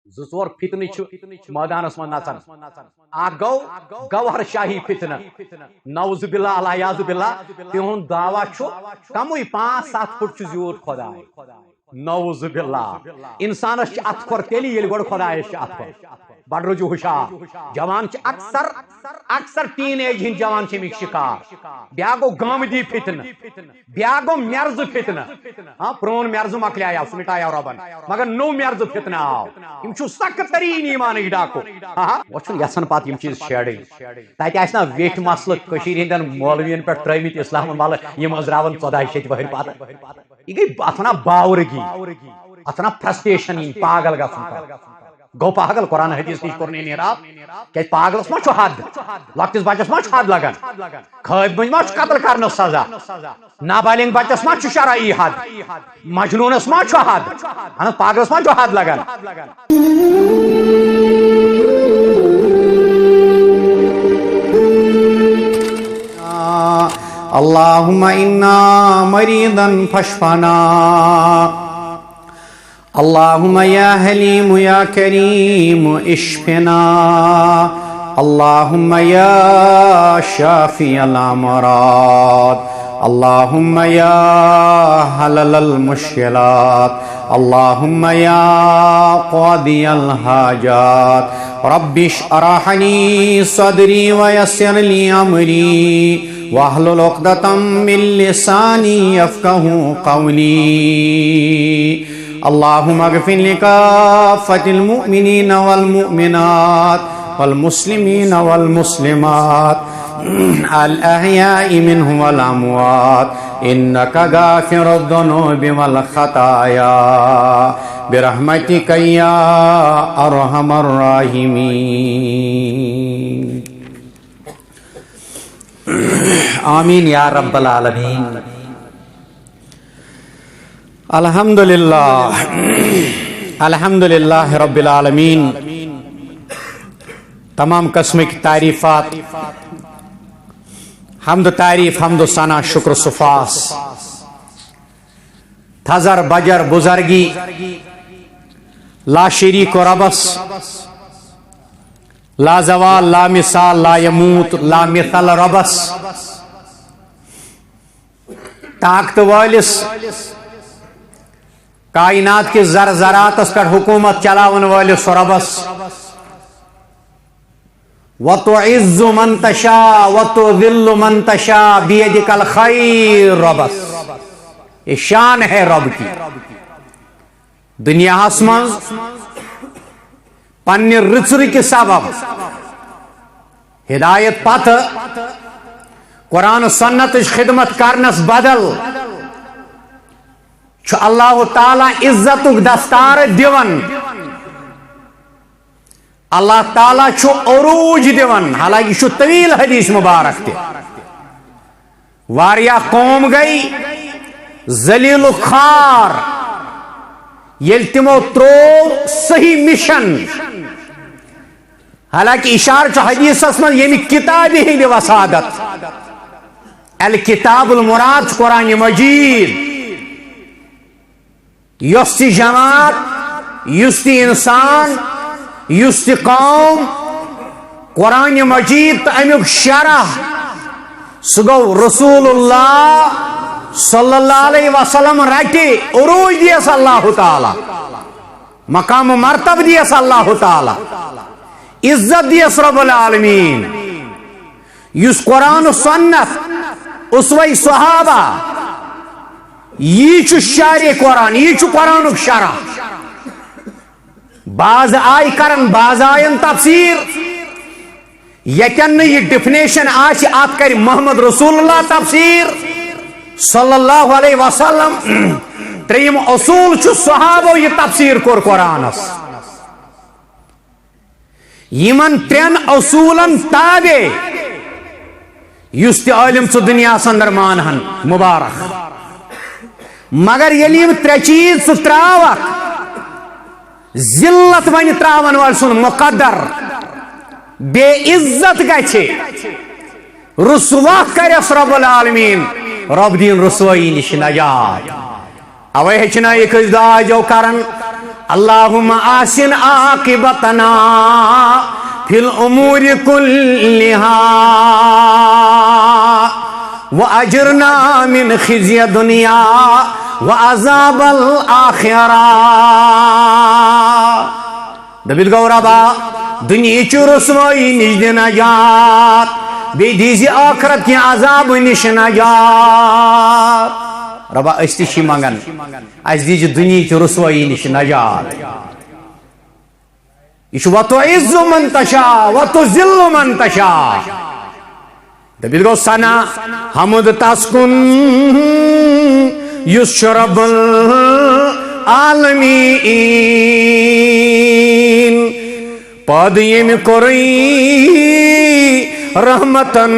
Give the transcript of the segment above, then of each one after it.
زور فتنہ میدانس من نچان گو گوہر شاہی فتنہ نعوذ باللہ الیاذ باللہ تہند دعویٰ کموئی 5-7 فٹ زیوت خدائے نعوذ باللہ انسانس ات کھور تیلی یل گوڑ خدایس ات کھور بڑ رجو ہوشیار جوان اکثر ٹین ایج ہند جوان امیک شکار بیا گو گامدی فتنہ بیا گو مرز فتنہ ہاں پرون مرز مکلیو سہ مٹایو ربن مگر نو مرز فتنہ آو یم چھو سخت ترین ایمانک ڈاکو وہ یسن پات یم چیز شیڑن تتہ آسہ نا ویٹھ مسلہ ہندین مولوین پہ ترمت اسلام والے یم ازراون 14 شیت وہر پتہ یہ گئی اتنا باورگی اتنا فرسٹریشن پاگل گھن گو پاگل قرآن حدیث نش کور نیراب کہ پاگلس ما حد لکٹس بچس ما حد لگان خٲب مز ما قتل کرنے سزا نابالغ بچس ما شرعی حد مجنونس ما حد پاگلس ما حد لگان اللهم إنا مريضا فاشفنا اللهم يا حليم يا كريم اشفنا اللهم يا شافي الأمراض اللهم يا حلل المشكلات اللهم يا قاضي الحاجات رب اشرح لي صدري ويسر لي أمري واحلل عقدة من لساني يفقهوا قولي اللهم اغفر لكافة المؤمنين والمؤمنات والمسلمين والمسلمات الأحياء منهم والأموات إنك غافر الذنوب والخطايا برحمتك يا أرحم الراحمين آمین یا رب العالمین الحمدللہ رب العالمین تمام قسم کی تعریفات حمد تعریف حمد و ثنا شکر صفاس تھزر بجر بزرگی لا شریک و ربس لا زوال لا مثال لا يموت لا مثل ربس طاقت والس کائنات کے زرزراتس پر حکومت چلاون والس ربس وتعز من تشاء وتذل من تشاء بیدک الخیر ربس یہ شان ہے رب کی دنیا من پنہ رچر کے سبب ہدایت پتہ قرآن سنت خدمت کرنس بدل اللہ تعالی عزت دستار دیون اللہ تعالی عروج دیون حالانکہ طویل حدیث مبارک تہ واریاہ قوم گئی ذلیل خار یل تمو ترو صحیح مشن حالانکہ اشارہ حدیث من یمی کتاب ہند وسادت الکتاب المراد قرآن مجید یس تی جماعت یس تی انسان یس تی قوم قرآن مجید امیک شرح سگو رسول اللہ صلی اللہ علیہ وسلم رٹے عروج دیس اللہ تعالی مقام و مرتب دیس اللہ تعالی عزت دیس رب العالمین یس قرآن و سنت اسوہ صحابہ یہ شارع قرآن یہ قرآن شرح بعض آئی کرن بعض آئین تفسیر یکن یہ ڈیفینیشن آچ آت کر محمد رسول اللہ تفسیر صلی اللہ علیہ وسلم تریم اصول صحابہ یہ تفسیر کور قرآنس یمن ترین اصولن تابع یس تہ عالم چھ دنیا اندر مانہن مبارک مگر یلیم ترے چیز سہ تراوک ذلت ون تراون وال سن مقدر بے عزت گچھے رسوا کرس رب العالمین رب دین رسوائی نش نجات اوے ہچنا ایک دعا جو کرن اللہم آسن عاقبتنا فی الامور کلہا وَأَجِرْنَا مِنْ خِزْيِ دُنْيَا وَعَذَابَ الْآخِرَةِ دبیت گو ربا دنیا چو رسوائی نش دی نجات بی دیزی آخرت کی عذاب نش نجات ربا استشی منگن از دیجی دنیا چو رسوائی نش نجات یہ وَتُعِزُّ مَن تَشَاءُ وَتُذِلُّ مَن تَشَاءُ دبیت گو سنا حمد تسکن یس رب العالمین پاد یم کوری رحمتن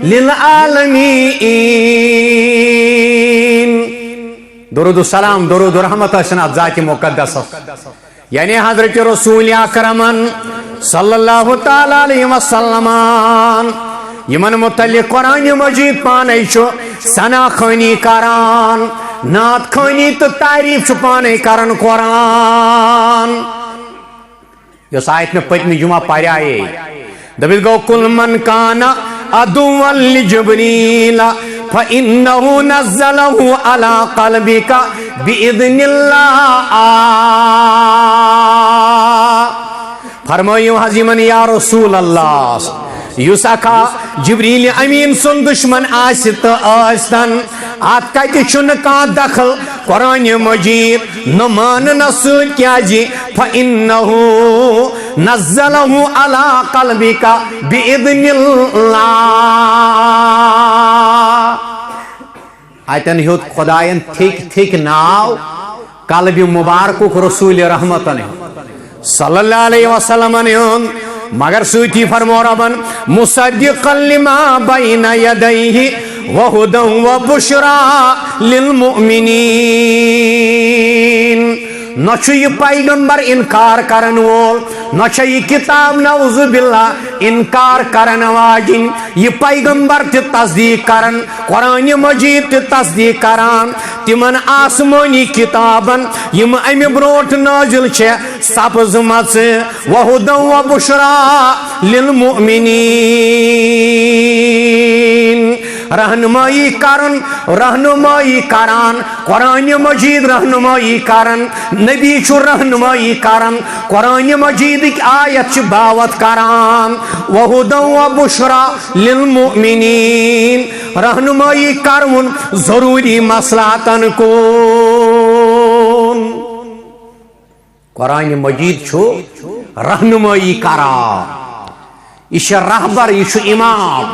للعالمین درود و سلام درود و رحمت اسنا ذات مقدس یعنی حضرت رسول اکرمن صلی اللہ تعالی علیہ وسلم یمن متعلق قرآن مجید پانے چھو ثنا خانی کران نعت خانی تو تعریف چھو پانے کرن قرآن یس آیت میں پتنی جمعہ پڑھ آئے دبیت گو کل من کانا عدوا لجبریل فإنه نزله على قلبك بإذن الله فرمائیو حضیمن یا رسول اللہ یس اکا جبریل امین سن دشمن آست آستن آت کتی چن کا دخل قرآن مجید نمان نسل کیا جی فإنہو نزلہو علا قلبکا بإذن اللہ آیتن ہیوت خدایان تھیک ناو قلب مبارکو رسول رحمتن صلی اللہ علیہ وسلم مگر سوتی فرمو ربن مصدقا لما بین یدیہ وہدا وبشرا للمؤمنین نچو یہ پیغمبر انکار کرن وول نچو یہ کتاب نعوذ باللہ انکار کرن واجن یہ پیغمبر تی تصدیق کرن قرآن مجید تی تصدیق کران تمن آسمانی کتابن یم امی بروٹ نازل چھے سبز مچ وہدا وبشرا للمؤمنین رہنمائی کران قرآن مجید رہنمائی کرن نبی چھو رہنمائی کرن قرآن مجید کی آیت چھ باوت کران وہدا وبشرا للمؤمنین رہنمائی کرن ضروری مسئلاتن کون قرآن مجید چھو رہنمائی کران یہ رہبر یہ امام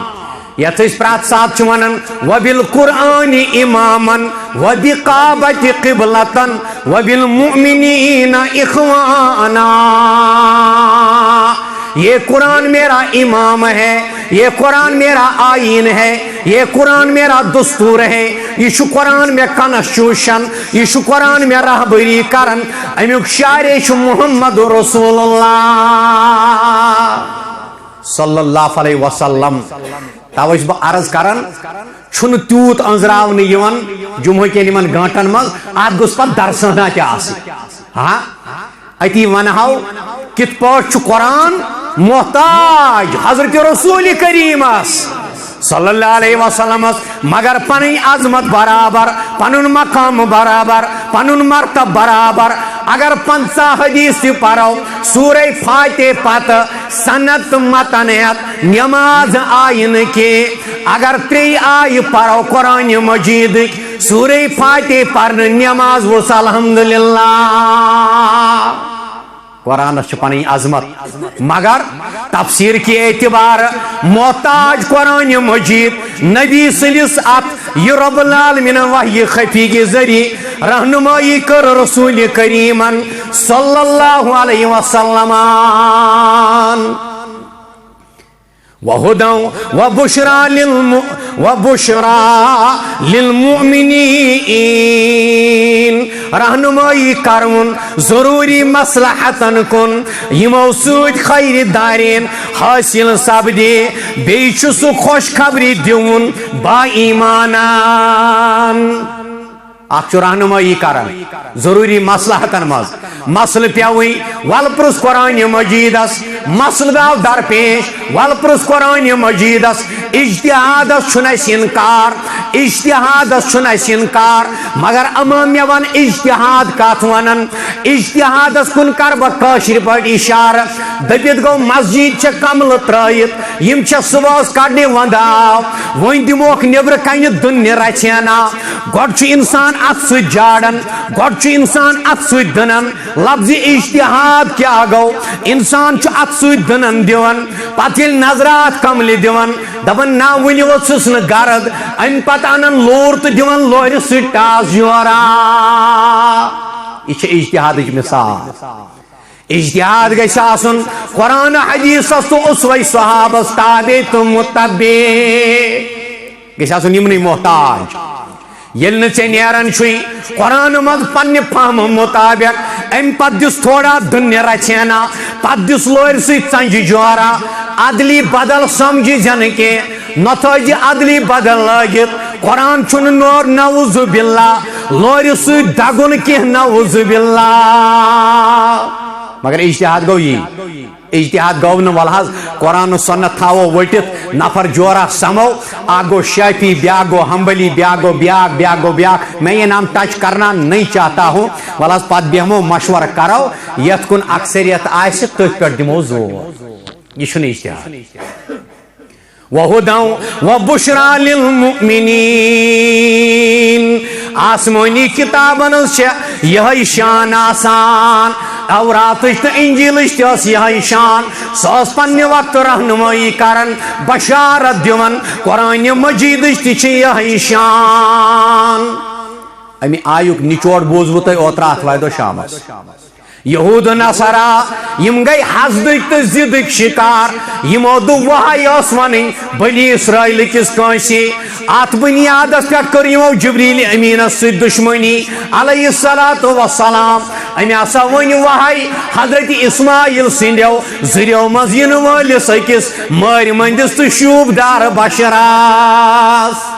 یت پرات سات چونن وبالقرآن اماما وبقابت قبلتن وبالمؤمنین اخوانا یہ قرآن میرا امام ہے یہ قرآن میرا آئین ہے یہ قرآن میرا دستور ہے یہ قرآن میں کنسٹیوشن یہ قرآن میں رہبری کرن امیک شارع محمد رسول اللہ صلی اللہ علیہ وسلم توش بہ عرض کرن چھن تیوت انزراون یون جمعہ کے نمن گانٹن مز ات گوس پت درسنا تہ آس ہاں اتی ونہو کت پاٹ چھ قرآن محتاج حضرت رسول کریم صلی اللہ علیہ وسلم مگر پنی عظمت برابر پنن مقام برابر پنن مرتب برابر اگر 50 حدیث پڑھو سورہ فاتح پت سنت متنیت نماز آئین کے اگر 3 آئی پڑھو قرآن مجید سورہ فاتح پڑھنے نماز ورس الحمدللہ قرآن پنی عظمت مگر تفسیر کے اعتبار محتاج قرآن مجید نبی سندس ات یہ رب العالمین وحی خفی کے ذریعے رہنمائی کر رسول کریمن صلی اللہ علیہ وسلم وَهُدًى وَبُشْرَى لِلْمُؤْمِنِينَ رہنمائی کرن ضروری مصلحتن کن یمو سود خیر دارین حاصل سپدے بیچ سو خوش خبری دیون با ایمانان اخ رہنمائی کرن ضروری مصلحتن مز مسل پیوی ول پرس قرآن مجیدس مسل آو درپیش ول پرس قرآن مجیدس اجتہادس چھن اس انکار اجتہادس چھن اس انکار مگر اما مے ون اجتہاد کات ونن اجتہادس کن کر بہ کاشر پٲٹھۍ اشارہ دپت گو مسجد چھ کمل ترٲیِتھ یم چھ صبحس کڑنہِ ونٛداو وۄنۍ دِموکھ نیبرٕ کنہِ دُنہِ رژھینا گۄڈٕ چھُ انسان اتھ سۭتۍ جاڑان گۄڈٕ چھُ انسان اتھ سۭتۍ دٕنان لفظ اجتہاد کیاہ گوٚو انسان چھُ اتھ سۭتۍ دٕنان دِوان پتہٕ ییٚلہِ نظرات کملہِ دِوان دپان نہ وٕنہِ ؤژھُس نہٕ گرد امہِ پتہٕ انان لوٗر تہٕ دِوان لورِ سۭتۍ ٹاس جورا یہ چھِ اجتہادٕچ مثال اجتہاد گژھِ آسُن قرآن حدیثس تو اسوہ صحابس تابع تہٕ متبع گژھِ آسُن یمنٕے محتاج ییٚلہِ نہٕ ژےٚ نیران چھُے قرآن منٛز پننہِ فہمہٕ مطابق امہِ پتہٕ دِس تھوڑا دُنہِ رژھینا پتہٕ دِس لورِ سۭتۍ ژنجہِ جورا عدلی بدل سمجھی زن کے نتھوجی عدلی بدل لگت قرآن چھن نور نعوذ باللہ لور سۭتۍ دگن کی نعوذ باللہ مگر اجتہاد گو یہ اجتہاد گو نہ ولحظ قرآن و سنت تھاو وٹت نفر جورا سمو آگو شافی بیا گو حنبلی بیا گو بیا گو میں یہ نام ٹچ کرنا نہیں چاہتا ہوں ولحظ پت بیہمو مشورہ کرو یت کن اکثریت آئے تھی پہ دمو زور یہ چھُنہٕ اجتہاد وَهُدًى وَبُشْرَى لِلْمُؤْمِنِينَ آسمانی کتابن یہ شان آسان اوراتش تو انجیلش تہ یہ شان سس پنہ وقت رہنمائی کرن بشارت دِوان قرآن مجیدش تہ یہ شان امی آیُک نچوڑ بوزو تہ اوترٕ آتھوارِ دۄہ شامس یہود نصارا یم گئی حسدک تو زدک شکار یمو دو وحی اس ونن بنی اسرائیل کس کانسی ات بنیادس پہ کر یمو جبریل امین سے دشمنی علیہ الصلوۃ والسلام امی ہسا ون وحی حضرت اسماعیل سندیو زریو مزین وٲلِس أکِس مارِ مندس تو شوب دار بشراس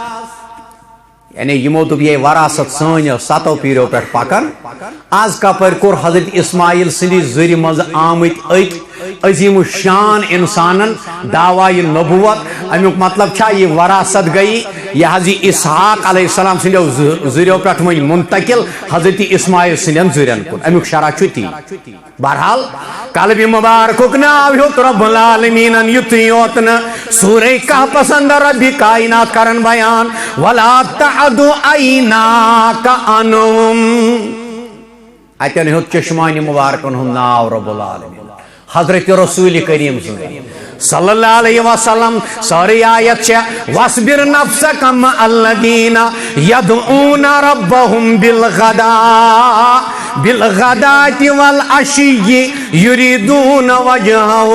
یعنی یمو دب یہ وراثت سانو ستو پیرو پہ پکان آز کپر کور حضرت اسماعیل سندی ذری مز آمت اک عظیم شان انسانن دعوی نبوت امیک مطلب چھا یہ وراثت گئی یہ حضرت اسحاق علیہ السلام سندیو ذریو پہ منتقل حضرت اسماعیل سندین ذرین کن امیک شرح چھتی بہرحال قلب مبارک ناو ہیوت رب العالمین یتی یوتن سورہ کہف پسند رب کائنات کرن بیان ولا تعدو عیناک عنہم اتن ہیوت چشمانی مبارکن ہم ناو رب العالمین حضرت رسول کریم صلی اللہ علیہ وسلم ساری آیت چھ وَاصْبِرْ نَفْسَكَ مَعَ الَّذِينَ يَدْعُونَ رَبَّهُمْ بِالْغَدَاةِ وَالْعَشِيِّ يُرِيدُونَ وَجْهَهُ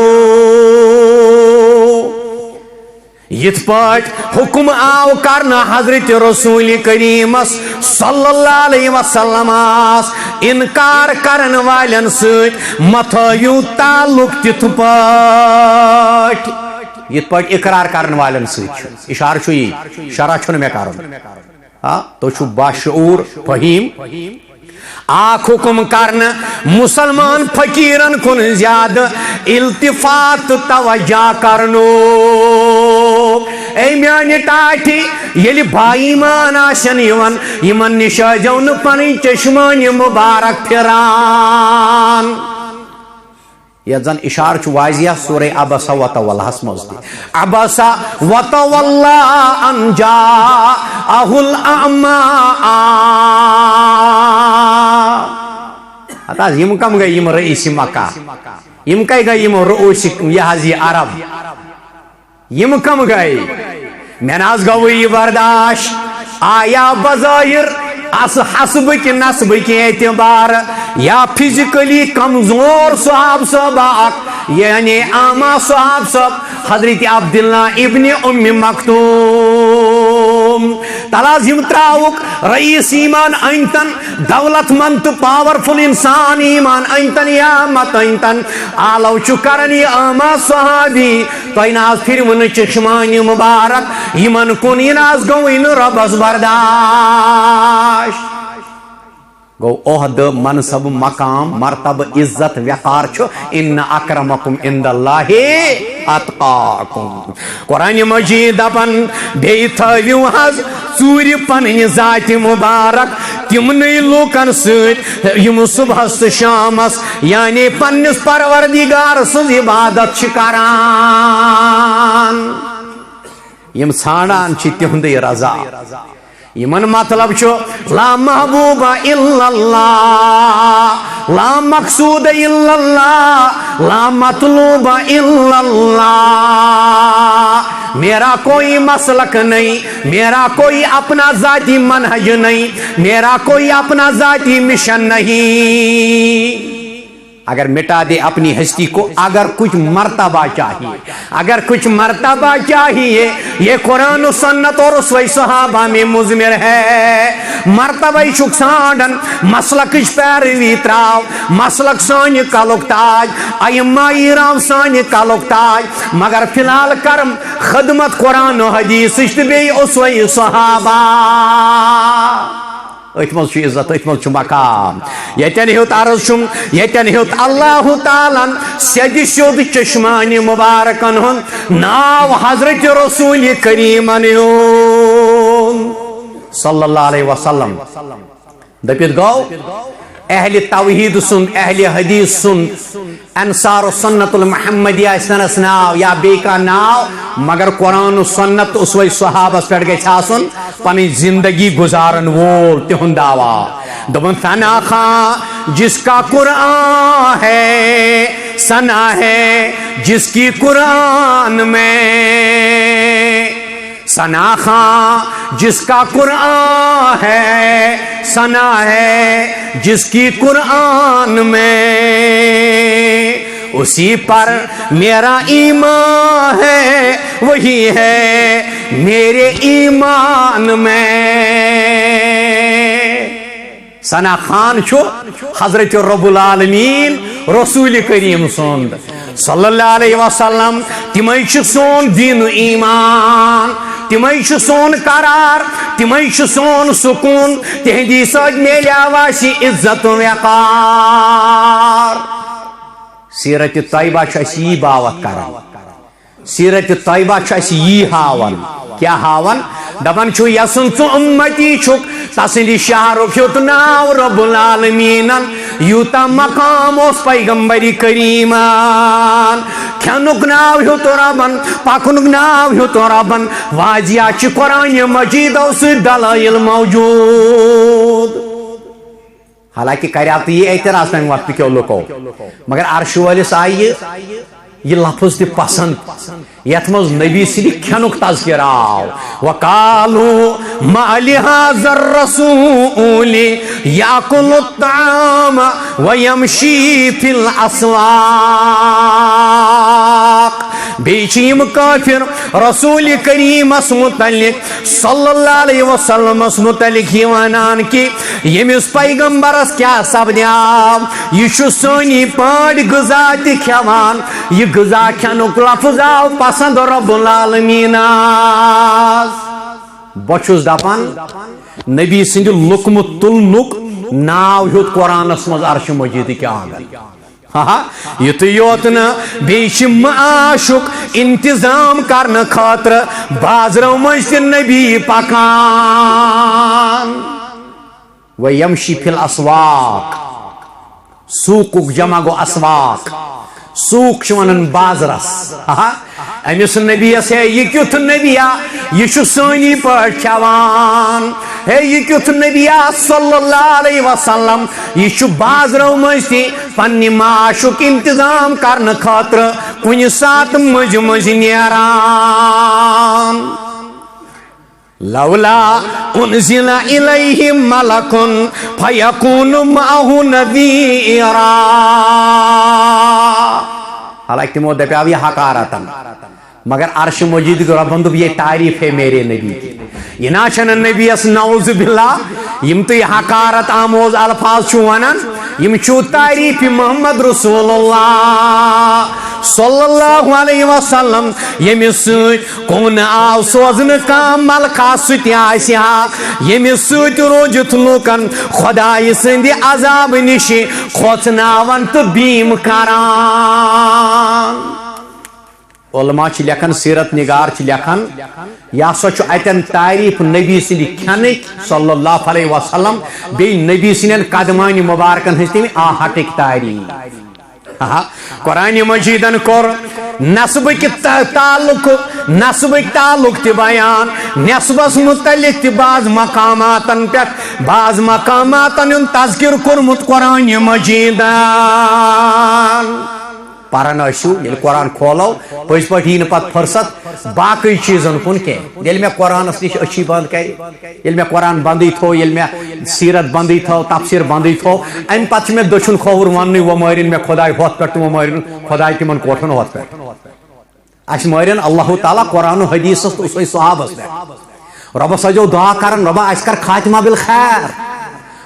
یت پاٹ حکم آو کرنا حضرت رسول کریمس صلی اللہ علیہ وسلم انکار کرن والن سۭتۍ متھٲیِو تعلق تِتھ پاٹ یت پاٹ اقرار کرن والن سۭتۍ اشارہ چھُ یی شرح چھُنہٕ مےٚ کرُن تُہۍ چھُو باشعوٗر فہیم آخ حکم کرنا مسلمان فقیرن کن زیادہ التفات توجہ کرنو اے میانی ٹاٹھی یلی بھائی مان آشن یمن نشا جون پنی چشمانی مبارک پھران یہ زن اشار چھو واضح سورہ عبسہ و تولہس مزدی عبسہ و تولہ ان جاءہ الاعماء حتیٰ یم کم گئی یم رئیس مکہ یم کئی گئی یم رؤوس یحضی عرب یم کم گئی میں ناز گوئی برداشت آیا بظاہر اس حسب کی نسب کی اعتبار یا فزیکلی کمزور صحاب صحابہ یعنی آما صحاب صحاب حضرت عبداللہ ابن ام مکتوم تلازم تراؤک رئیس ایمان اینتن دولت مند پاورفل انسان ایمان اینتن یا مت اینتن آلو چکرنی آما صحابی تو ایناز پھر من چشمانی مبارک ایمان کن ایناز گوین ربس برداشت گو عہد منصب مقام مرتب عزت وقار چھو ان اکرمکم عند اللہ اتقاکم قرآن مجید اپن بی تھویو حض ژوٗرِ پننہِ ذاتِ مبارک تمنٕے لوکن سۭتۍ یم صبحس تہٕ شامس یعنی پننس پروردگار سٕنٛز عبادت چھِ کران یم ژھانڈان چھِ تہنٛدٕے رضا یمن مطلب چھو لا محبوب الا اللہ لا مقصود الا اللہ لا مطلوب الا اللہ میرا کوئی مسلک نہیں میرا کوئی اپنا ذاتی منہج نہیں میرا کوئی اپنا ذاتی مشن نہیں اگر مٹا دے اپنی ہستی کو اگر کچھ مرتبہ چاہیے اگر کچھ مرتبہ چاہیے یہ قرآن و سنت اور اسوہ صحابہ میں مضمر ہے مرتبہ شک سانڈن مسلک پیروی تراو مسلک سانی کلک تاج ائمہ راو سانی کلک تاج مگر فی الحال کرم خدمت قرآن و حدیث اشتبی اسوہ صحابہ اتمل چھو عزت اتمل چھو مقام یتن ہیوت عرض چھم یتن ہیوت اللہ تعالیٰ سید شد چشمان مبارکن ہن ناو حضرت رسول کریم صلی اللہ علیہ وسلم دپت گو اہل توحید سن اہل حدیث سن انصار و سنت المحمدی آسنس ناو یا بیکا ناو مگر قرآن و سنت اسوہ صحابہ پر گئی چھاسن پنی زندگی گزارن وول تہن دعوا دبن ثنا خان جس کا قرآن ہے ثنا ہے جس کی قرآن میں ثنا خان جس کا قرآن ہے ثنا ہے جس کی قرآن میں اسی پر میرا ایمان ہے وہی ہے میرے ایمان میں ثنا خان چھو حضرت رب العالمین رسول کریم سند صلی اللہ علیہ وسلم تمہیں چھ سون دین و ایمان تمہیں چھ سون قرار تمہیں چھ سون سکون تہندی سج میلیا واسی عزت و وقار سیرت طیبہ چھ اسی یہ باوت کرن سیرت طیبہ چھ اسی یہ ہاون کیا ہاون دپن چھو یسن تو امتی چھک تسندی شہرک ہیوت ناو رب العالمین یوتا مقام اس پیغمبری کریمان کھنک ناو ہیوت ربن پکنک ناو ہیوت ربن واجیا چھ قرآن مجید اس دلائل موجود حالانکہ کریات یہ اعتراض تمہیں وقت کیوں لکو مگر عرش والس آئی یہ لفظ تی پسند یتمز نبی سلی کھنک تذکر آو وقالو ما لہذا الرسول یاکل الطعام ویمشی فی الاسواق بیچیم کافر رسول کریم اس متعلق صلی اللہ علیہ وسلم اس متعلق ہی وانان کی یمس پیغمبر اس کیا سبدیاو یہ شو سونی پاڑ غذا تی کھوان یہ غذا کھنک لفظ آو پسند رب العالمین بچوز دپان نبی سند لکم تلنک ناو ہیوت قرآن اسمز عرش مجید کیا آگل یہ تو یوتنا بیش معاشق انتظام کرنا خاطر بازرو مجد نبی پاکان ویمشی فی الاسواق سوق جمع گو اسواق سوق شونن بازرس امس نبیس ہے یہ کیت نبیا یہ سانی پر کھوان ہے یہ کیت نبیا صلی اللہ علیہ وسلم یہ بازرو مجھتی پنی معاشق انتظام کرنے خاطر کن سات مجھ نیران لولا انزل الیہ ملک فیکون معه نذیرا حالانکہ تمو دپیاو یہ حقارتن مگر عرش مجید کو ربن دب یہ تعریف ہے میرے نبی کی یہ ناچن نبی اس نعوذ باللہ یم تو یہ حقارت آموز الفاظ چھو ونن یم چھو تعریف محمد رسول اللہ صلی اللہ علیہ وسلم یمس ست کون آو سوزن کام ملکا ست آسیا یمس ست روجت لوکن خدای سند عذاب نش کھوژناون تو بیم کران علماء چھ لکھن سیرت نگار چھ لکھن یا سا اتن تعریف نبی سند کھنک صلی اللہ علیہ وسلم بی نبی سند قدمان مبارکن ہز تم آہٹک تعریف قرآن مجیدن کور نسبک تعلق تہ بیان نسبس متعلق تہ بعض مقاماتن پہ بعض مقاماتن تذکر کورمت قرآن مجیدن پران ٲسِو ییٚلہِ قرآن کھولو پٔزۍ پٲٹھۍ یی نہٕ پتہٕ فرصت باقٕے چیٖزن کُن کینٛہہ ییٚلہِ مےٚ قرآنس نِش أچھی بنٛد کرِ ییٚلہِ مےٚ قرآن بنٛدٕے تھوو ییٚلہِ مےٚ سیرت بنٛدٕے تھٲو تفسیٖر بنٛدٕے تھوو اَمہِ پتہٕ چھُ مےٚ دٔچھُن کھووُر وننُے وۄنۍ مٲرِن مےٚ خۄداے ہۄتھ پٮ۪ٹھ تہٕ وۄنۍ مٲرِن خۄداے تِمن کوٹھن ہۄتھ پٮ۪ٹھ اَسہِ مٲرِن اللہ تعالیٰ قرآن و حدیثس تہٕ صحیح صحابس پٮ۪ٹھ رۄبس ٲسۍزیو دعا کران رۄبا اَسہِ کر خاتمہ بالخیر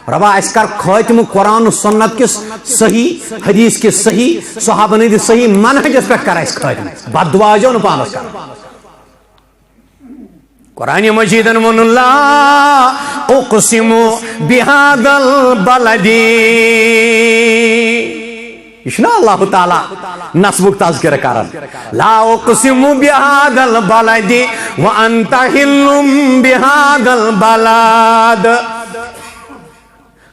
ربا اس کر خاتم قرآن و سنت کس صحیح حدیث کس صحیح صحابہ نے صحیح منہجس پہ کر اس خاتم بد دعا جو نہ پانس کر قرآن مجیدن من اللہ اقسم بهذا البلد یہ اللہ تعالیٰ نسبک تذکر کرن لا اقسم بهذا البلد وانت حل بهذا البلد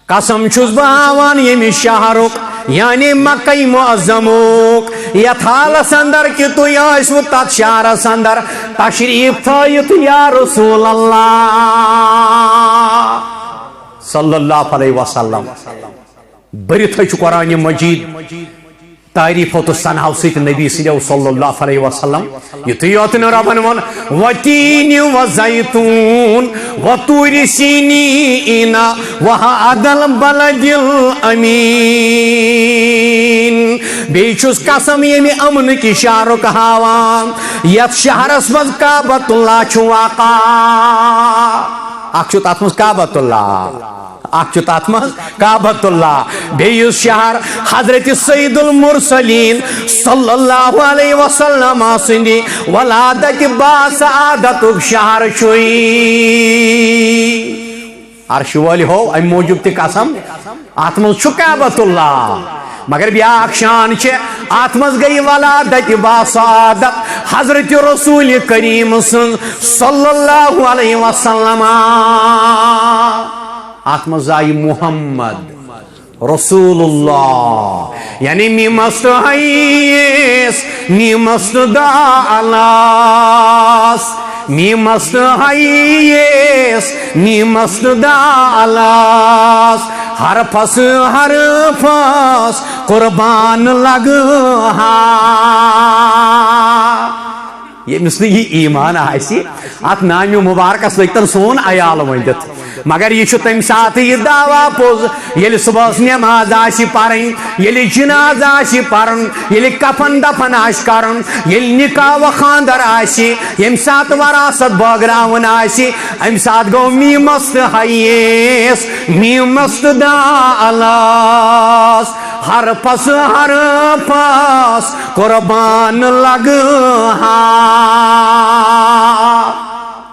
قسم چھس باوان یمی شہرک یعنی مکہ معظمک یتھ حالس اندر کہ تھی آسو تت شہرس اندر تشریف تھائیت یا رسول اللہ صلی اللہ علیہ وسلم برت ہے قرآن مجید تعریف تو سناو سیت نبی سیدو صلی اللہ علیہ وسلم یتھی یوتن ربن ون وتین و زیتون و طور سینین و هذا البلد الامین بیچس قسم یمی امن کی شہرک ہاوان یت شہرس مز کعبۃ اللہ چھ واقع اکھ تات مز کعبۃ اللہ اکھ تات مز کعبۃ اللہ بیس شہر حضرت سید المرسلین صلی اللہ علیہ وسلم سندی ولادت باسعادت شہر چھوئی عرش والی ہو ام موجب تی قسم آتمز چھو کعبۃ اللہ مگر بیاک شان چھے آتمز گئی ولادت باسعادت حضرت رسول کریم صلی اللہ علیہ وسلم آتمز آئی محمد رسول اللہ یعنی می مست حیث می مست دالاس می مست حیث می مست دالاس ہر پھس قربان لگا یہ مثل یہ ایمان آسی ات نامی مبارکس لگتن سون عیال ونجت مگر یہ تم سات یہ دعویٰ پوز یل صبح نماز آسی پرن یل جناز آسی پرن یل کفن دفن آس کرن یل نکاح و خاندر آسی یم سات وراثت بٲگراون آسی ام سات گو می مست حیث می مست دالاس ہر پس قربان لگا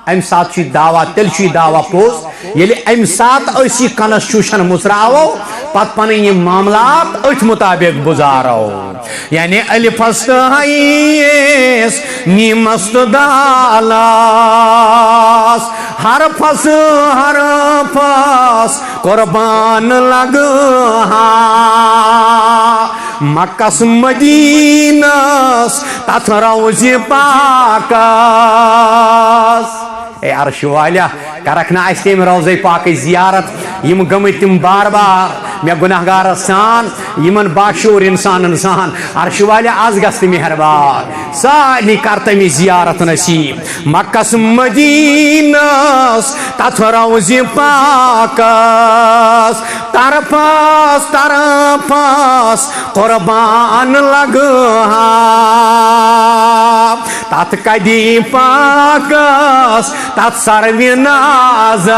ام سات چی دعویٰ تل چی دعویٰ پوز یلی ام سات ایسی کنسٹیوشن مصراو پت پنن یہ معاملات ات مطابق گزارو یعنی الف است حیث میم است دالاس ہر پس قربان لگا مکس مدینس تت روز پاکس اے عرش والیا کرکنا اس تیم روز پاک زیارت یم گمت تم بار بار میں گناہگار سان یمن باشور انسان عرش والیا آز گست مہربان سانی کرتمی زیارت نصیب مکس مدینس تت روز پاکس طرفس قربان لگا تات کدی پاکس تات سروی نازاس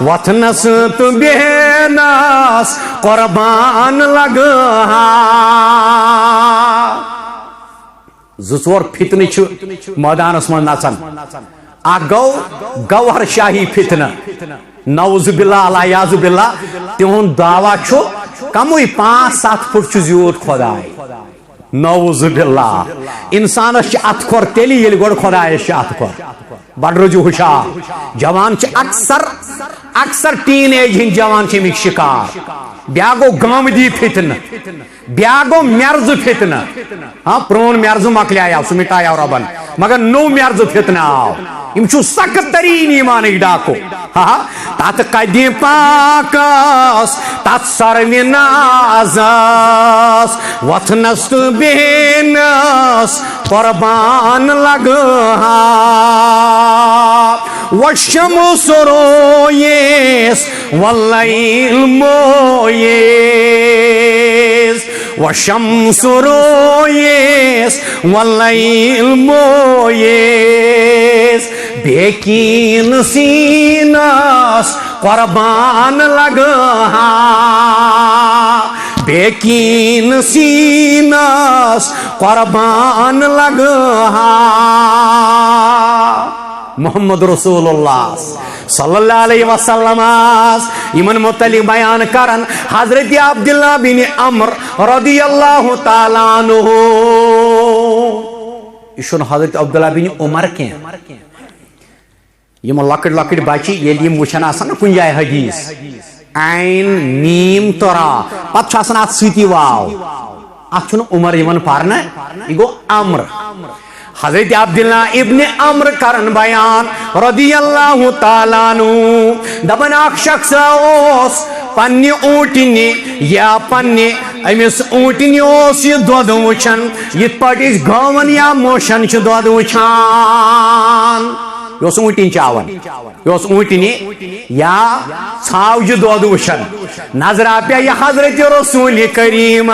وتھنس تو بیہنس قربان لگا زور فتنہ میدانس من نچان اخ گو گوہر شاہی فتنہ نعوذ باللہ الیاذ باللہ تہند دعویٰ کموئی 5-7 فٹ زیوت خدائے نعوذ باللہ انسانس ات کھور تیلی یل گوڑ خدایس ات کھور بڑ روزو ہوشیار جوان اکثر ٹین ایج ہند جوان امیک شکار بیا گو گامدی فتنہ بیا گو مرز فتنہ ہاں پرون مرز مکلیو سہ مٹایو ربن مگر نو مرز فتنہ آو یم چھو سخت ترین ایمانک ڈاکو ہاں تات کدی پاکس تات سروی نازس وتھنس تو بیہنس قربان لگا والشمس رویس واللیل مویس والشمس رویس واللیل مویس بیکین سینس قربان لگا بیکین سینس قربان لگا محمد رسول اللہ صلی اللہ علیہ وسلم یمن متعلق بیان کرن حضرت عبداللہ بن عمر رضی اللہ تعالیٰ عنہ یہ حضرت عبداللہ بن عمر کی یم لکٹ لکٹ بچی یل یم وچھن آسان کن جائے حدیث عین میم ترا پتہ آسان ات ستی واو ات عمر یمن پرنا یہ گو عمر حضرت عبداللہ ابن عمر کرن بیان رضی اللہ تعالیٰ عنہ دبن اخ شخص اوس پنہ اونٹنی یا پنہ امس اونٹنی اوس یہ دود وچھن یت پاٹی گاون یا موشن چھ دود وچھان یہ اونٹن چاون یہ اونٹنی یا ژھاوجہ دود وچھن نظر پیا یہ حضرت رسول کریم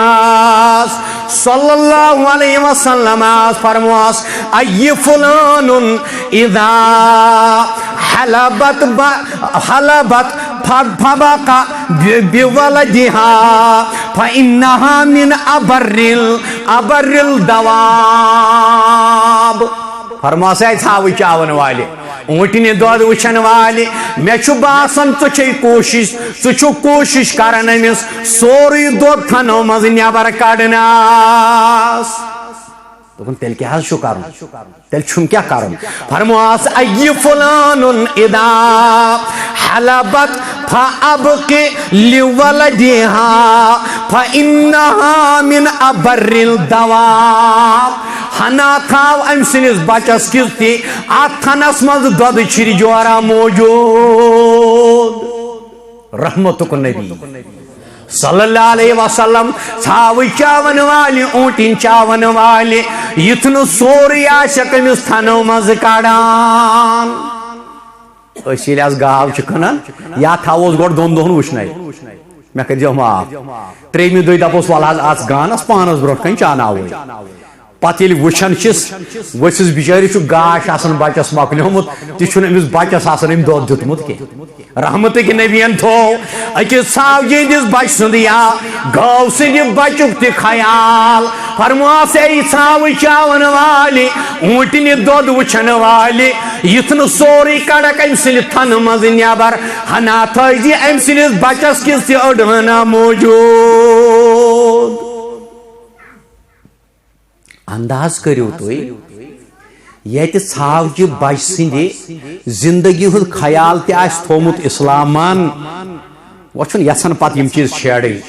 صلی اللہ علیہ وسلم فرماس ای فلان اذا حلبت فبق بولدها فإنها من أبر الدواب فرماس ہے ژھاو چاون والے اونٹنی دود وچھن والے مے چھ باسان ژٕ کوشش کران امس سوری دود تھنو مز نبر کڑناس دوپن تیل کیا چھو کرن تیل چھم کیا کرن فرماس ای فلان اذا حلبت فابقی لولدها فإنها من أبر الدواب ہنا تھاو ام سنس بچس کس تی اتھنس مز دود چھری جورا موجود رحمتک نبی صلی اللہ علیہ وسلم ژھاو چاون والے اونٹن چاون والے یتن سوری آسک امس تھنو مز کڑان اس یل آس گاو کھنان یا تھاوس گوڑ دون دہن وچھنے مے کر معاف تریمہ دہ دپوس ول حظ آس گانس پانس برو کن چاناوے پتہ یل وچھان چھس ؤسِس بچٲرِس چھُ گاش آسان بچس مۄکلیومُت تہِ چھُنہٕ أمِس بچس آسان أمۍ دۄد دیُتمُت کینٛہہ رحمتٕکۍ نبیَن تھوو أکِس ژھاوجہِ ہِنٛدِس بچہٕ سُنٛد یا گٲو سٕنٛدِ بچُک تہِ خیال فرماس اے ژھاوٕ چاون والہِ اونٹنہِ دۄد وٕچھن والہِ یُتھ نہٕ سورُے کڑکھ أمۍ سٕنٛدِ تھنہٕ منٛزٕ نٮ۪بر ہنا تھٲیزِ أمۍ سٕنٛدِس بچس کِس تہِ أڑ ہنا موجوٗد انداز کریو تُہۍ ییٚتہِ ژھاوجہِ بچہِ سٕنٛدِ زندگی ہُنٛد خیال تہِ آسہِ تھومُت اِسلامن وۄنۍ چھُنہٕ یژھان پتہٕ یِم چیٖز شیرٕنۍ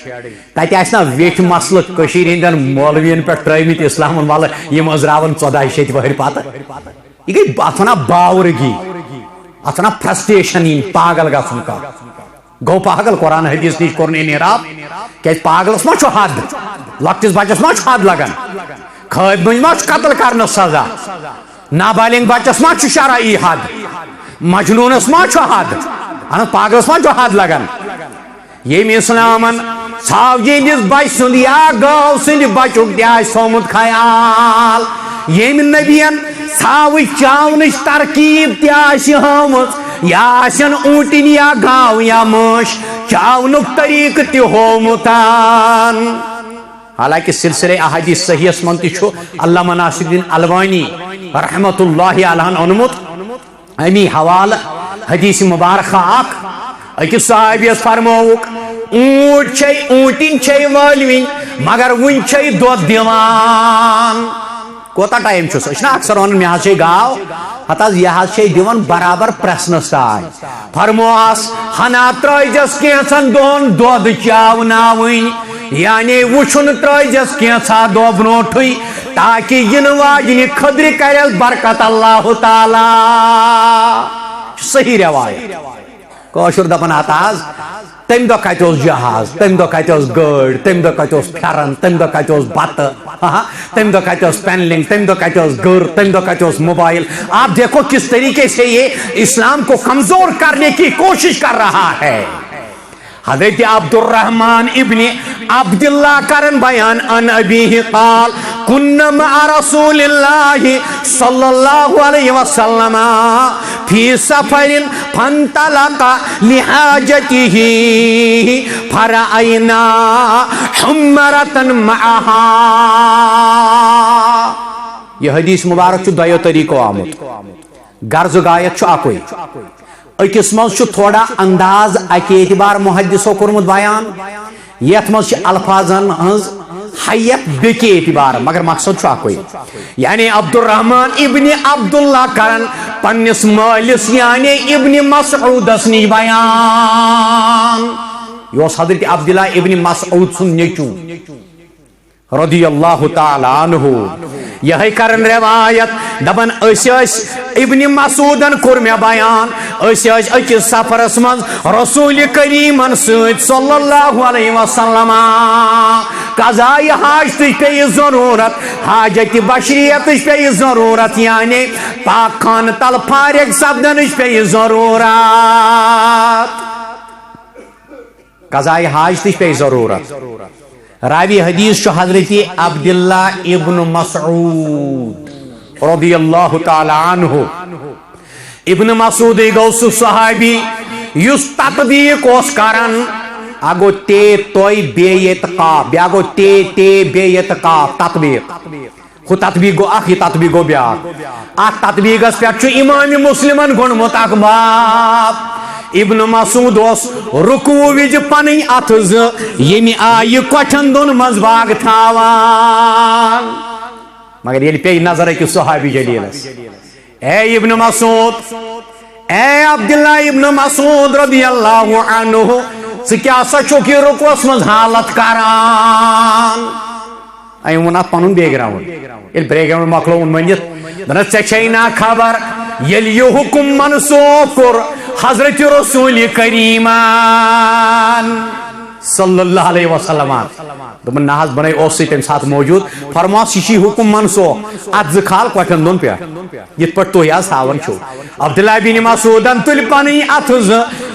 تتہِ آسہِ نا ویٹھۍ مسلہٕ کٔشیٖرِ ہٕنٛدٮ۪ن مولوِین پٮ۪ٹھ ترٲومٕتۍ اِسلامن والہٕ یِم أنٛزراون 14 شیٚتہِ وٕہٕرۍ پتہٕ یہِ گٔے اتھ ونان باورگی اتھ ونان فرسٹریشن یِنۍ پاگل گژھُن کانٛہہ گوٚو پاگل قرآن حدیث نِش کوٚر نہٕ انحراف کیازِ پاگلس ما چھُ حد لۄکٹِس بچس ما چھُ حد لگان خٲبۍ مٔنٛزۍ ما چھُ قتل کرنس سزا نابالغ بچس ما چھُ شرعی حد مجنونس ما چھُ حد اہن پاگلس ما چھُ حد لگان یم اسلامن ثاو جہندس بچ سند یا گو سند بچک تہ تھومت خیال یم نبین ثاو چاونچ ترکیب تہ ہاومت یا آسن اونٹن یا گاو یا موش چاونک طریق تہ ہومتان حالانکہ سلسلہ احادیث صحیح من تہ علامہ ناصر الدین البانی رحمت اللہ علیہ اونمت امی حوالہ حدیث مبارکہ اکس صحابیس فرموک اونٹن چھ والوین مگر ون چھ دود دیوان کوتا ٹائم چھس اچھنا اکثر ون مے چھ گاو ہتاز یہ چھ دیوان برابر پرسنس تائیں فرمواس ہنا ترائجس کینسن دون دود چاوناوین یعنی وچھن ترائجس کینسا دو برونٹھوئی تاکہ ین واجنی خدر کریل برکت اللہ تعالی صحیح روایت کوشر دپن ہتاز تم دہ کت جہاز تم دہ کت گاڑی تم دہ کت پھرن تم دہ کت بتہ تم دہ کت پینلنگ تم دہ کت گر تم دہ کت موبائل آپ دیکھو کس طریقے سے یہ اسلام کو کمزور کرنے کی کوشش کر رہا ہے حضرت عبد الرحمن ابن عبداللہ کرن بیان ان ابیہ قال كنا مع رسول الله صلى الله عليه وسلم في سفر فانطلق لحاجته فرأينا حمرة معها یہ حدیث مبارک دویو طریقو آمد غرض غایت اکوئی اکس مز تھوڑا انداز اکی اعتبار محدثو کورمت بیان یت مز الفاظن ہنز حیت بیکی اعتبار مگر مقصد اکوئی یعنی عبد الرحمن ابن عبداللہ کرن پنس مالس یعنی ابن مسعود اسنی بیان یہ حضرت عبداللہ ابن مسعود سن نیچو رضی اللہ تعالی عنہ یہ کرن روایت دبن ابن مسعودن کور میں بیان اکس سفرس من رسول کریم صلی اللہ علیہ وسلم قضاء حاجت پی ضرورت حاجت بشریت پی ضرورت یعنی پاک خان تل فارغ سپدن پی ضرورت قضاء حاجت پی ضرورت راوی حدیث حضرت عبداللہ ابن مسعود رضی اللہ تعالی عنہ ابن مسعود گو سہ صحابی یس تطبیق اس کرن اگو تے توئی بیت قاف بیا گو تے بیت قاف تطبیق خود تطبیق گو اخ یہ تطبیق گو بیا اخ تطبیق اس پہ امام مسلمن گنمت اخ باب ابن مسعود اس رکوع وج پنی اتز یمی آئی کٹھن دون مز باغ تھاوان مگر یہ پی نظر ہے کہ صحابی جلیلس اے ابن مسعود اے عبداللہ ابن مسعود رضی اللہ عنہ کیا سچو کی رکوعس مز حالت کران ایمون ات پنن بیک گراؤنڈ یہ بیک گراؤنڈ مکلو ونت دن ژےٚ خبر یل یہ حکم منسوخ کور حضرت رسول کریمان صلی اللہ علیہ وسلم دپن نہ بنے اس تم سات موجود فرماس یہ حکم منسوخ ات ز کھال کٹن دون پہ یت پہ تھی ہاون چھو عبداللہ بن مسعودن تل پن ات ز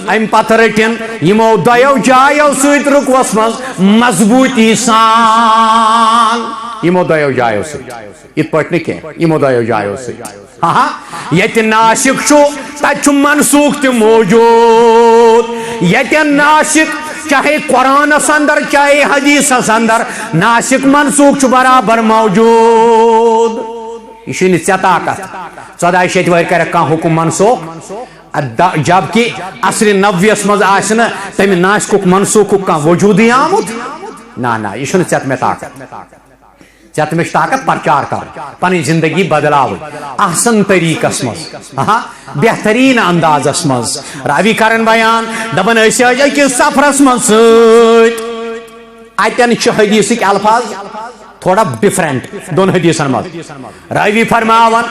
ام پتہ رٹن یمو دو جایو ست رکوس مز مضبوطی سان یمو دو جایو ست ات پہ نی یمو دو جایو ست ہاں یت ناسک چھو تت منسوخ تہ موجود یت ناسک چاہے قرآن اندر چاہے حدیث اندر ناسک منسوخ برابر موجود یہ ژے طاقت 14 شیت ور کر حکم منسوخ جبکہ عصر نبویس مز آسن تم ناسک منسوخ وجود آمت نا یہ ژے میں طاقت ژے میں طاقت پرچار کر پن زندگی بدلاو احسن طریقس مز بہترین اندازس مز راوی کرن بیان دپن اکس سفرس من ست اتن حدیثک الفاظ تھوڑا ڈفرنٹ دون حدیثن مز راوی فرماون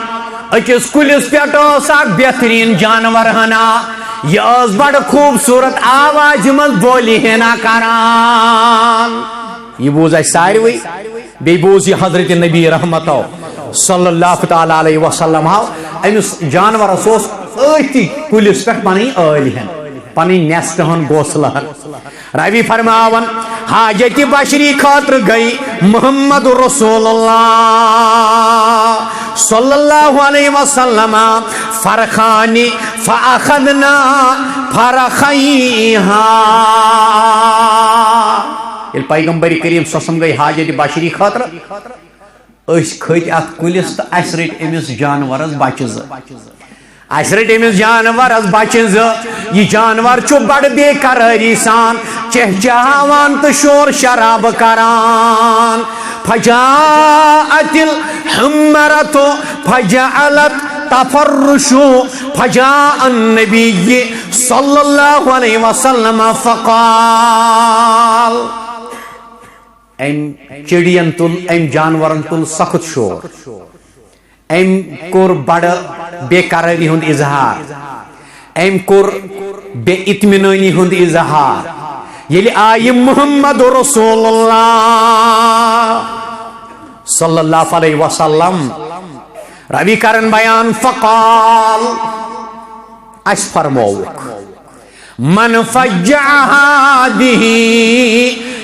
اکس کلس پہ اک بہترین جانور ہنا یہ بڑ خوبصورت آواز مز بولی ہنا کران یہ بوز اس ساروی بی بوز یہ حضرت نبی رحمتو صلی اللہ تعالی علیہ وسلم امس جانور اس کلس پہ پن علی ہن پنی نیسٹ ہن گوسلہن راوی فرماون حاجت بشری خاطر گئی محمد رسول اللہ صلی اللہ علیہ وسلم فرخانی فاخذنا فرخیہا یل پیغمبر کریم صلی اللہ علیہ وسلم گئی حاجت بشری خاطر اس کھت ات کلس تو اس رٹ امس جانورس بچہ اس رٹ امس جانورس بچہ یہ جانور چھ بڑ بے قراری سان چہچہاوان تو شور شراب کران فجاءت الحمرۃ فجعلت تفرش فجاء النبی صلی اللہ علیہ وسلم فقال ام چڑین تل ام جانورن تل سخت شور ام کور بڑ بے قراری ہند اظہار ام کور بے اطمینانی ہند اظہار یل آئی محمد رسول اللہ صلی اللہ علیہ وسلم روی کرن بیان فقال اس فرموک من فجع هذه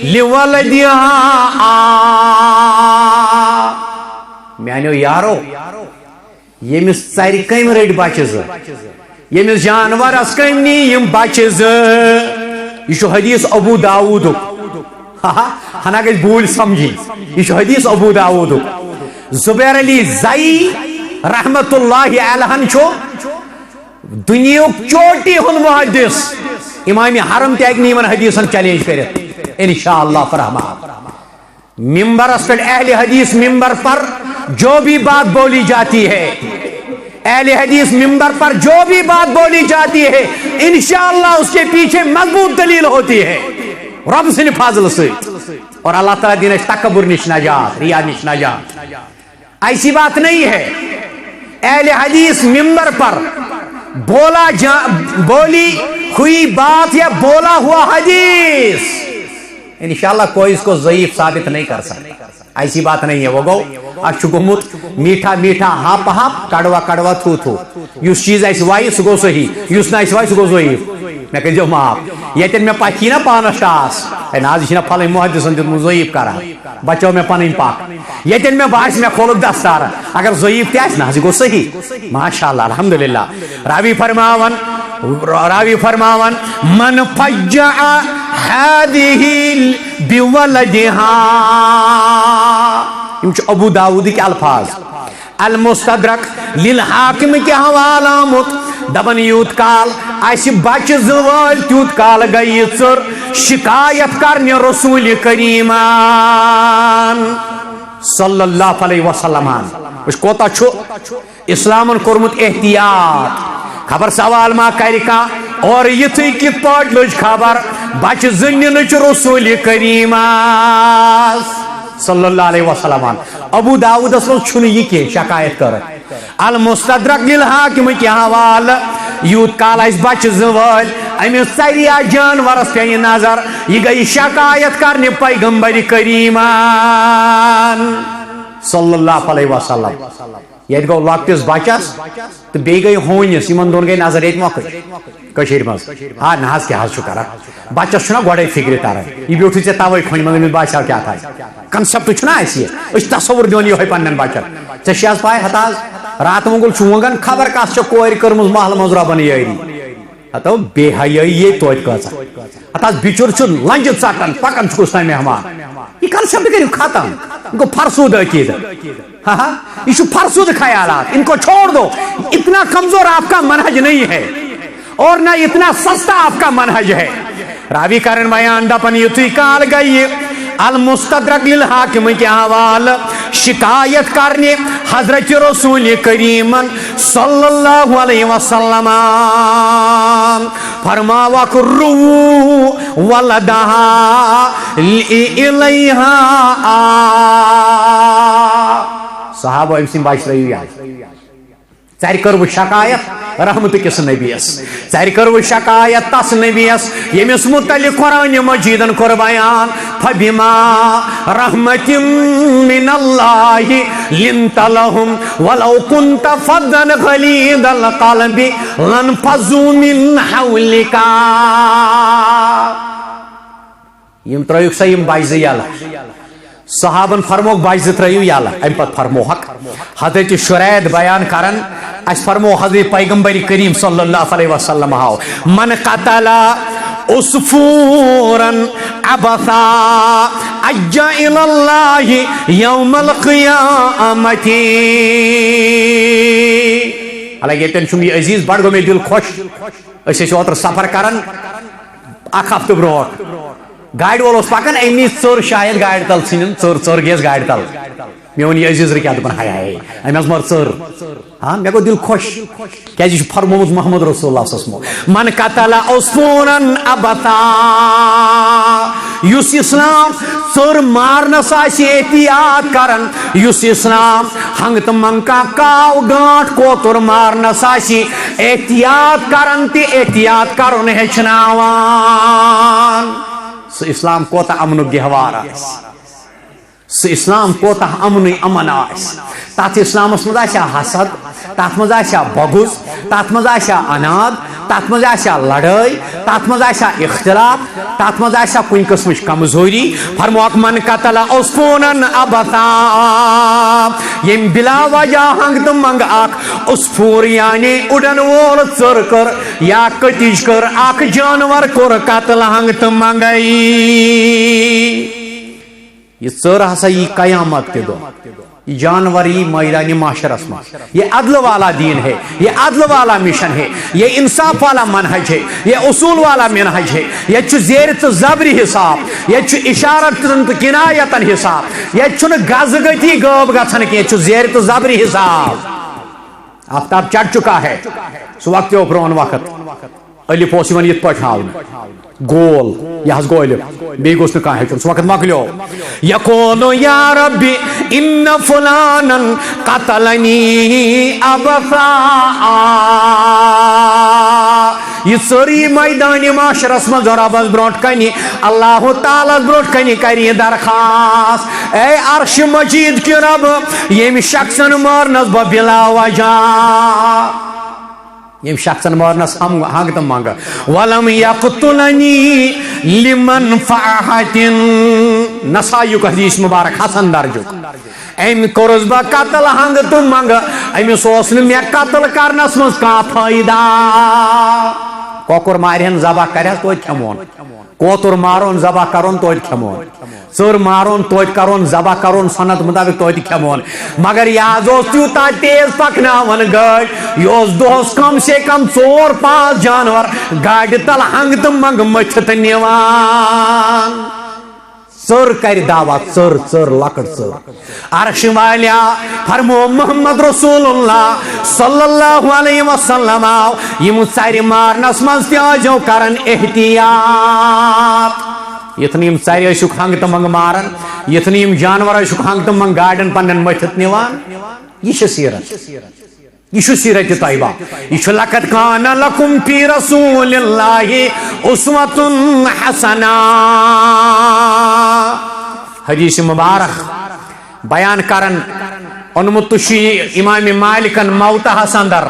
لولدها میانو یارو یمس ژر کم رٹ بچہ یمس جانورس کم نی یم بچہ یہ حدیث ابو داود ہنا گھس بھول سمجھی یہ حدیث ابو داود زبیر علی زئی رحمت اللہ علیہ چھو دنیا چوٹی ہن محدث امام حرم تک نیون حدیثن چیلنج کرت انشاءاللہ فرحمہ ممبر پر اہل حدیث ممبر پر جو بھی بات بولی جاتی ہے اہل حدیث ممبر پر جو بھی بات بولی جاتی ہے انشاءاللہ اس کے پیچھے مضبوط دلیل ہوتی ہے رب سے فضل سے اور اللہ تعالیٰ دین تکبر نش نجات ریا نش نجات ایسی بات نہیں ہے اہل حدیث ممبر پر بولی ہوئی بات یا بولا ہوا حدیث انشاءاللہ کوئی اس کو ضعیف ثابت نہیں کر سکتا ایسی بات نہیں ہے وہ گو اچھو گمت میٹھا میٹھا ہاپ ہاپ کڑوا کڑوا تھو تھو یس چیز ایس وائی سو گو صحیح یس نا ایس وائی سو گو ضعیف میں کہ جو معاف یتن میں پاکی نا پانس ٹاس اے ناز یہ نا پھلیں محدثن دیت مو ضعیف کرا بچو میں پانیں پاک یتن میں باعث میں کھولک دستارا اگر ضعیف تیس نا گو صحیح ماشاءاللہ الحمدللہ راوی فرماون من فجع هذه بولدها ابو داود کے الفاظ المستدرک للحاکم کے حوالہ مت دبن یوت کال اس بچ زوال تیوت کال گئی ثر شکایت کرنے رسول کریمان صلی اللہ علیہ وسلم اس کوتا چھو اسلامن کرمت احتیاط خبر سوال ما کرکا اور یہ تھی کت پاٹ لج خبر بچ زنیلچ رسول کریمان صلی اللہ علیہ وسلم ابو داود اسلام چھنی یہ کی شکایت کر المستدرک للحاکم کی حوال یوت کال اس بچ زوال امی سریا جانورس پہ نظر یہ گئی شکایت کرنے پیغمبر کریمان صلی اللہ علیہ وسلم یہ گو لکٹس بچس تو بی گئی ہونس ان دون گئی نظر یہ موقع مز ہاں نہ کیا کرا بچس گوڑے فکر تران یہ بیوٹھ ٹھیک توے کھن مگر باسیو کیا تھا کنسپٹ اس تصور دون یہ پن بچن ٹھیک پائے ہتاز رات مگل ونگن خبر کس کور کرم محل مز ربن یاری ہتو بے حیائی یہ توت کچھ ہتاز بچور لنج ژٹان پکان کس تین مہمان یہ کنسپٹ کرو ختم ان کو فرسود عقیدہ یہ فرسود خیالات ان کو چھوڑ دو اتنا کمزور آپ کا منہج نہیں ہے اور نہ اتنا سستا آپ کا منہج ہے راوی کرن بیان دپن یتھی کال گئی المستدرک للحاکم کے حوال شکایت کرنے حضرت رسول کریم صلی اللہ علیہ وسلم فرماوا کرو ولدہا الیہا صحابہ امسن باش رہی ژر کرو شکایت رحمت کس نبیس ثر کرو شکایت تس نبیس یمس متعلق قرآن مجیدن کور بیان فبما رحمت من اللہ لنت لهم ولو كنت فظا غلیظ القلب لانفضوا من حولك یم ترایوک سا یم باعث یالا صحابن فرموک باعث ترایو یالا ام پت فرمو حق حضرت شرید بیان کرن اس فرمو حضرت پیغمبر کریم صلی اللہ علیہ وسلم ہاو من قتل عصفورا عبثا اجا الاللہ یوم القیامت حالانکہ یتن چم یہ عزیز بڑھ گو میں دل خوش اسے اوتر سفر کرن اخ ہفتہ برونٹ گاڑی وول پکان ام نی ژر شاید گاڑی تل ژھنن ژر گیس گاڑی تل مے ون یہ عزیز رکیا دپان ہائے ہائے ام مر ژر ہاں مے گو دل خوش کیا یہ فرمومت محمد رسول اللہ صلی اللہ علیہ وسلم من قتل عصفورا عبثا یس اسلام ژر مارنس آسی احتیاط کرن یس اسلام ہنگ تو منگ کا کاو ڈانٹ کوتر مارنس آسی احتیاط کرن تی احتیاط کرن ہچناوان سہ اسلام کوتا امن گہوار سہ اسلام کوتا امن امن تات اسلامس مز حسد تات مز بغض تات مز اناد تات مز لڑائی تات مز اختلاف تات مز کن قسم کمزوری فرموک من قتل عصفورا عبثا یم بلا وجہ ہنگ تو منگ اخ عصفور یعنی اڑن وول ژر کر یا کتج کر اخ جانور کور قتل ہنگ تو منگئی یہ ژر ہسا یہ قیامت کے دو یہ جانور یہ میدان معاشرس میں یہ عدل والا دین ہے یہ عدل والا مشن ہے یہ انصاف والا منہج ہے یہ اصول والا منہج ہے یہ زیر تو زبری حساب یہ اشارت تو کنایتن حساب یہ گز گتی غب گھن کی زیر تو زبری حساب آفتاب چڑھ چکا ہے سہ وقت پرون وقت الف اوس یوان یت پٲٹھۍ ہاونہٕ گول یہ حظ گو الف بیٚیہِ گوٚژھ نہٕ کانٛہہ ہیٚچھُن سُہ وقت مۄکلیو یقولُ یا ربی ان فلانا قتلنی عبثا یہ سٲری میدان معاشرس منٛز رۄبس برونٛٹھ کنہِ اللہ تعالیٰ برونٛٹھ کنہِ کرِ یہِ درخاست اے عرش مجید کہ رب ییٚمہِ شخصن مارنس بہٕ بلا وجہ یم شخصن مارنس ہنگ تو منگ ولم یقتلنی لمنفعت نسائی کو حدیث مبارک حسن درجک ام کورس با قتل ہنگ تو منگ امس اوس نہ مے قتل کرنس مز کا فائدہ کوکر مارہن ذبح کرہس توتہِ کھیمون کوتر مارون ذبح کرون توتہِ کھیمون ژر مارون توتہِ کرون ذبح کرون سنت مطابق توتہِ کھیمون مگر یاد اوس تیوٗتاہ تیز پکناون گاڑی یہ اوس دۄہس کم سے کم 4-5 جانور گاڑِ تل ہنگ تہٕ منگ مٔتھِتھ نِوان ژر کر دعوت ژر لکٹ ژر عرش والیا فرمو محمد رسول اللہ صلی اللہ علیہ وسلم آو یم ژر مارنس مز تہ آجو کرن احتیاط یتن یم ژر ٲسِکھ ہنگ تہٕ منگ مارن یتن یم جانور ٲسِکھ ہنگ تہٕ منگ گاڑین پنن مٔتھِتھ نِوان یہ چھِ سیرت یہ سیرت طیبہ یہ لقد کان لکم فی رسول اللہ اسوۃ حسنہ حدیث مبارک بیان کرن اونمت امام مالکن موتہ اندر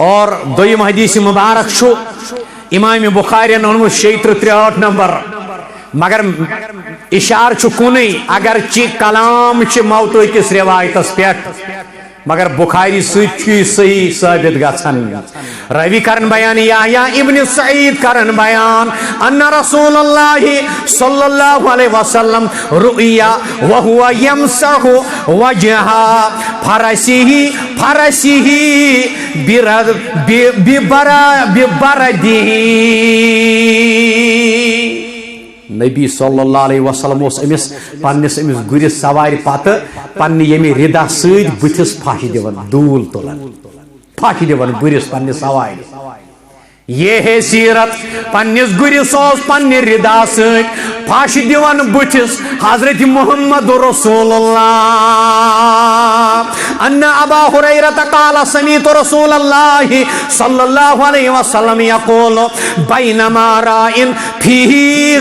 اور دویم حدیث مبارک شو امام بخاری اونمت 663 نمبر مگر اشار کنی اگرچہ کلام موت کس روایتس پہ مگر بخاری صحیح ثابت گژھان روی کرن بیان یحییٰ ابن سعید کرن بیان ان رسول اللہ صلی اللہ علیہ وسلم رؤیا وهو يمسح وجہ فرسه ببردہ نبی صلی اللہ علیہ وسلم اس امس پنس امس گرس سوار پتہ پنہ یمہ ردا ست بتس پھش دِوان دول تلان پھش دِوان گرس پنہ سوار یہ ہے سیرت پنس گرس پنہ ردا ست پھش دیوان بتس حضرت محمد رسول اللہ ان ابا ہریرہ قال سمعت رسول اللہ صلی اللہ علیہ وسلم یقول بینما راء فی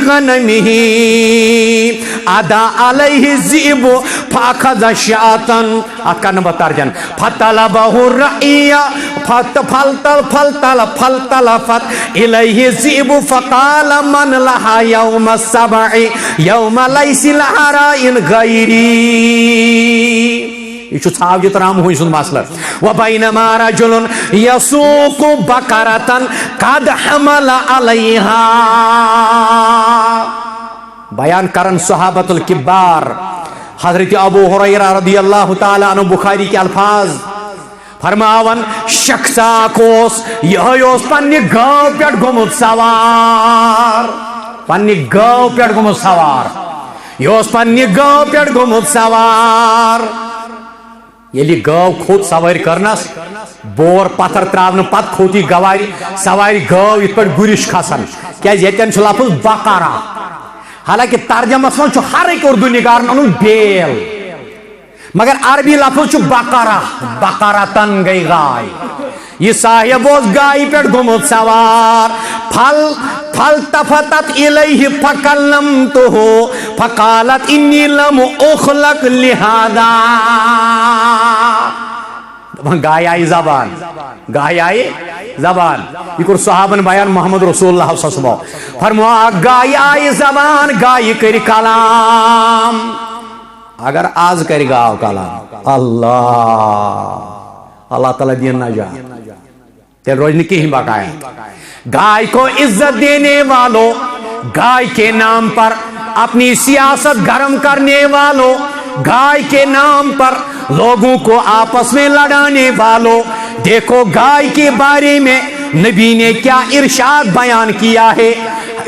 غنمه ادا علیہ الذئب فاخذ شاة اکن بترجن فطلبه الرعی فالتلفت الیہ الذئب فقال من لها یوم السبع یوم لیس لها راء غیری. یہ ثاو ترام ہوئی سن مسئلہ. وبینما رجل یسوق بقرة قد حمل علیہا. بیان کرن صحابت الکبار حضرت ابو ہریرہ رضی اللہ تعالی عنہ بخاری کے الفاظ فرماون شخصا کوس یہ پنہ گاؤں پہ گومت سوار پنہ گاؤں پہ گومت سوار یہ پنہ گاؤں پہ گومت سوار یلی گاو کھوت سواری کرنس بور پتھر تراون پت کھوتی گواری سواری گاو ات پہ گرش کھسان کیا یتن لفظ بقرہ حالانکہ ترجمس من ہر ایک اردو نگارن ان بیل مگر عربی لفظ بقرہ بقرتن گئی گائے یہ صاحب اس گائے پہ گومت سوار فالتفتت الیہ فکلمتہ فقالت انی لم اخلق لہذا. گائے آئی زبان گائے آئی زبان یہ کر صحابن بیان محمد رسول اللہ صلی اللہ علیہ وسلم فرمایا گائے آئی زبان گائے کر کلام. اگر آز کر گاو کلام اللہ تعالیٰ دین نجات تیل روز نہیں کہیں بقایا. گائے کو عزت دینے والوں گائے کے نام پر اپنی سیاست گرم کرنے والوں گائے کے نام پر لوگوں کو آپس میں لڑانے والوں دیکھو گائے کے بارے میں نبی نے کیا ارشاد بیان کیا ہے.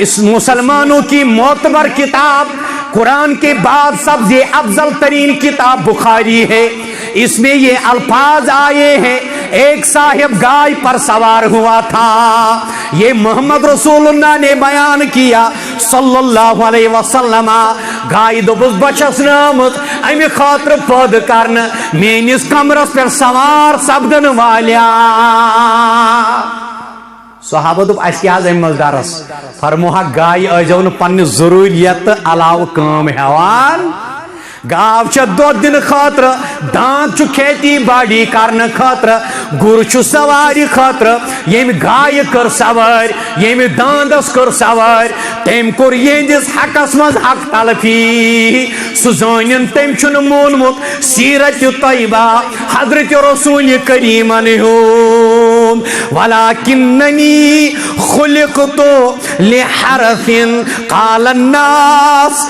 اس مسلمانوں کی معتبر کتاب قرآن کے بعد سب سے افضل ترین کتاب بخاری ہے. اس میں یہ الفاظ آئے ہیں ایک صاحب گائے پر سوار ہوا تھا. یہ محمد رسول اللہ نے بیان کیا صلی اللہ علیہ وسلم گائے دوبس بچس نامت امی خاطر پود کرن مینس کمرس پر سوار سبدن والیا. صحابہ دوپ اس کیا ذمہ دارس فرموہا گائے ایجون پن ضروریت علاوہ کام ہیوان گاو چھ دو دن خاطر دانت چھ کھیتی باڑی کرن خاطر گر چھ سواری خاطر یم گائے کر سوار یم داندس کر سوار تم کور یہندس حقس مز حق تلفی سزانین تم چھ مونمت سیرت طیبہ حضرت رسول کریم ولکننی خلقت لحرف قال الناس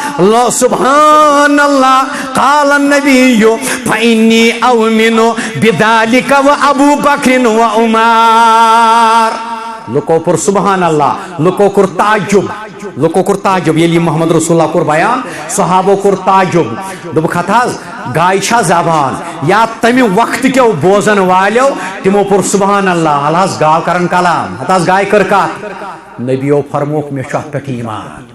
سبحان اللہ قال النبی فإنی أؤمن بذلك وأبو بکر وعمر. لکو پر سبحان اللہ لکو کر تعجب یلی محمد رسول اللہ کر بیان صحابہ کر تعجب دب خطاز گائے چھا زبان یا تمی وقت کیو بوزن والیو تمو پر سبحان اللہ اللہ گاو کرن کلام حتاز گائے کر کات نبیو فرموک میں شاہ پٹ ایمان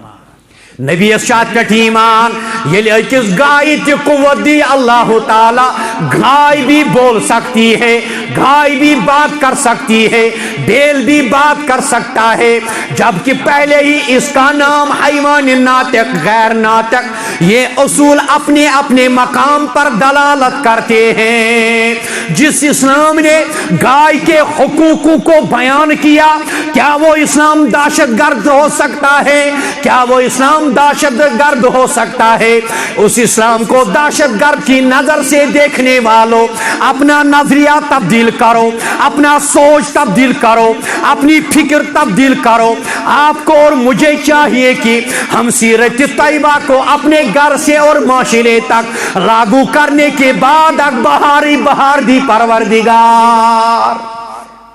نبی ارشاد پہ ایمان یہ اکس گائے تی قوت دی اللہ تعالی گائے بھی بول سکتی ہے گائے بھی بات کر سکتی ہے بیل بھی بات کر سکتا ہے جبکہ پہلے ہی اس کا نام حیوان ناطق غیر ناطق یہ اصول اپنے اپنے مقام پر دلالت کرتے ہیں. جس اسلام نے گائے کے حقوق کو بیان کیا کیا وہ اسلام دہشت گرد ہو سکتا ہے کیا وہ اسلام دہشت گرد ہو سکتا ہے. اس اسلام کو دہشت گرد کی نظر سے دیکھنے والوں اپنا نظریہ تبدیل کرو اپنا سوچ تبدیل کرو اپنی فکر تبدیل کرو. آپ کو اور مجھے چاہیے کہ ہم سیرت طیبہ کو اپنے گھر سے اور معاشرے تک لاگو کرنے کے بعد بہاری بہار دی پروردگار.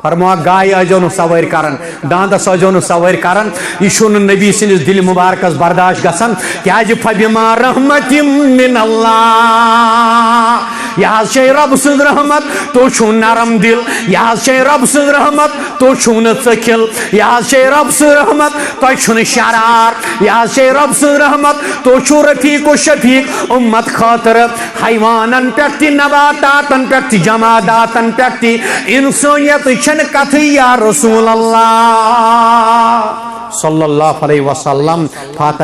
فرموا گائے اجون سوار کرن داندس اجون سوار کرن یہ چھن نبی سندس دل مبارکس برداشت گسن کیا فبما رحمت من اللہ یہ شے رب سن رحمت تو چھو نرم دل یہ شے رب سن رحمت تو چھو ثقل یہ شے رب سن رحمت تو چھو شرار یہ شے رب سن رحمت تو چھو رفیق و شفیق امت خاطر حیوانن پہ نباتاتن پہ جماداتن پہ انسانیت چھن کتھی یا رسول اللہ صلی اللہ علیہ وسلم فاتح